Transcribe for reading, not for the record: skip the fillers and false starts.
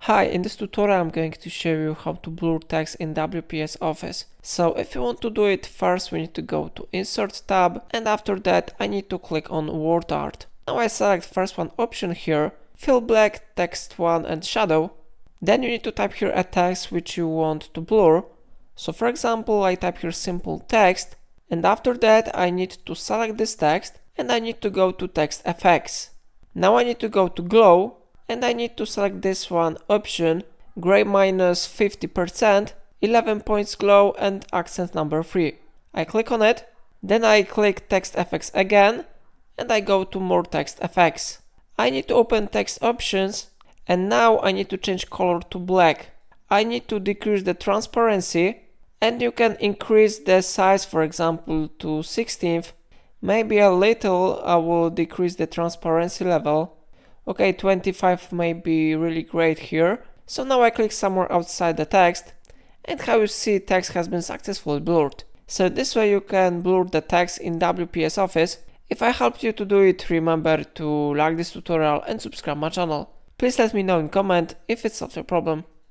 Hi, in this tutorial I'm going to show you how to blur text in WPS Office. So if you want to do it, first we need to go to Insert tab, and after that I need to click on Word Art. Now I select first one option here, Fill Black, Text 1 and Shadow. Then you need to type here a text which you want to blur. So for example, I type here simple text, and after that I need to select this text and I need to go to Text Effects. Now I need to go to Glow, and I need to select this one option, gray minus 50%, 11 points glow and accent number 3. I click on it, then I click text effects again, and I go to more text effects. I need to open text options, and now I need to change color to black. I need to decrease the transparency, and you can increase the size, for example, to 16th. Maybe a little I will decrease the transparency level. Okay, 25 may be really great here. So now I click somewhere outside the text, and how you see, text has been successfully blurred. So this way you can blur the text in WPS Office. If I helped you to do it, remember to like this tutorial and subscribe my channel. Please let me know in comment if it solved your problem.